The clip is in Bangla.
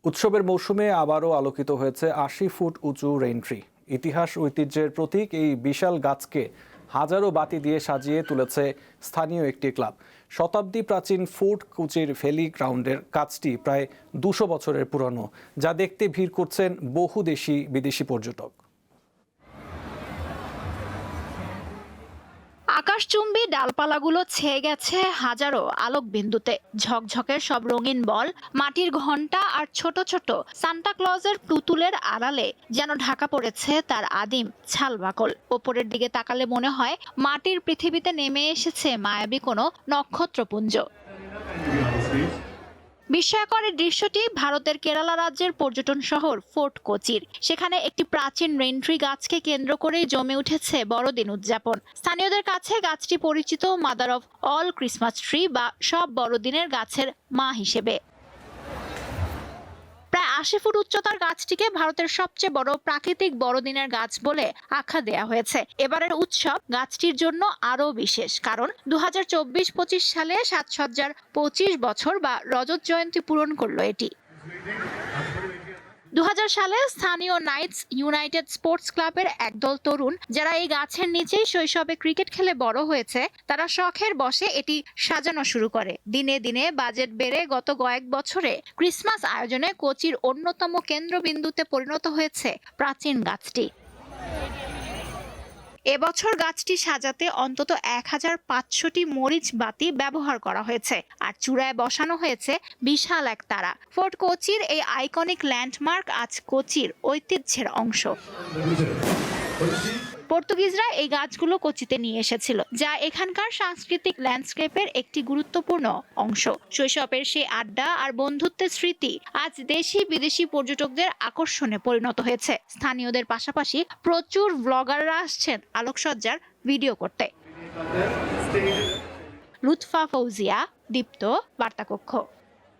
উৎসবের মৌসুমে আবারও আলোকিত হয়েছে ৮০ ফুট উঁচু রেইন ট্রি। ইতিহাস ঐতিহ্যের প্রতীক এই বিশাল গাছকে হাজারো বাতি দিয়ে সাজিয়ে তুলেছে স্থানীয় একটি ক্লাব। শতাব্দী প্রাচীন ফোর্ট কোচির ভ্যালি গ্রাউন্ডের কাজটি প্রায় ২০০ বছরের পুরনো, যা দেখতে ভিড় করছেন বহু দেশি বিদেশি পর্যটক। আকাশচুম্বী ডালপালাগুলো ছেয়ে গেছে হাজারো আলোক বিন্দুতে। ঝকঝকের সব রঙিন বল, মাটির ঘণ্টা আর ছোট ছোট সান্টা ক্লজের পুতুলের আড়ালে যেন ঢাকা পড়েছে তার আদিম ছালবাকল। ওপরের দিকে তাকালে মনে হয় মাটির পৃথিবীতে নেমে এসেছে মায়াবী কোনো নক্ষত্রপুঞ্জ। বিস্ময়কর এই দৃশ্যটি ভারতের কেরালা রাজ্যের পর্যটন শহর ফোর্ট কোচির। সেখানে একটি প্রাচীন রেইন ট্রি গাছকে কেন্দ্র করেই জমে উঠেছে বড়দিন উদযাপন। স্থানীয়দের কাছে গাছটি পরিচিত mother of all Christmas tree বা সব বড়দিনের গাছের মা হিসেবে। প্রায় ৮০ ফুট উচ্চতার গাছটিকে ভারতের সবচেয়ে বড় প্রাকৃতিক বড়দিনের গাছ বলে আখ্যা দেয়া হয়েছে। এবারের উৎসব গাছটির জন্য আরও বিশেষ, কারণ ২০২৪-২৫ সালে সাজসজ্জার ২৫ বছর বা রজত জয়ন্তী পূরণ করল এটি। ২০০০ সালে স্থানীয় নাইটস ইউনাইটেড স্পোর্টস ক্লাবের একদল তরুণ, যারা এই গাছের নিচেই শৈশবে ক্রিকেট খেলে বড় হয়েছে, তারা শখের বশে এটি সাজানো শুরু করে। দিনে দিনে বাজেট বেড়ে গত কয়েক বছরে ক্রিসমাস আয়োজনে কোচির অন্যতম কেন্দ্রবিন্দুতে পরিণত হয়েছে প্রাচীন গাছটি। এবছর গাছটি সাজাতে অন্তত ১৫০০টি মরিচ বাতি ব্যবহার করা হয়েছে, আর চূড়ায় বসানো হয়েছে বিশাল এক তারা। ফোর্ট কোচির এই আইকনিক ল্যান্ডমার্ক আজ কোচির ঐতিহ্যের অংশ। পর্তুগিজরা এই গাছগুলো কোচিতে নিয়ে এসেছিল, যা এখানকার সাংস্কৃতিক ল্যান্ডস্কেপের একটি গুরুত্বপূর্ণ অংশ। শৈশবের সেই আড্ডা আর বন্ধুত্বের স্মৃতি আজ দেশি বিদেশি পর্যটকদের আকর্ষণে পরিণত হয়েছে। স্থানীয়দের পাশাপাশি প্রচুর ব্লগাররা আসছেন আলোকসজ্জার ভিডিও করতে। লুৎফা ফৌজিয়া, দীপ্ত, বার্তাকক্ষ।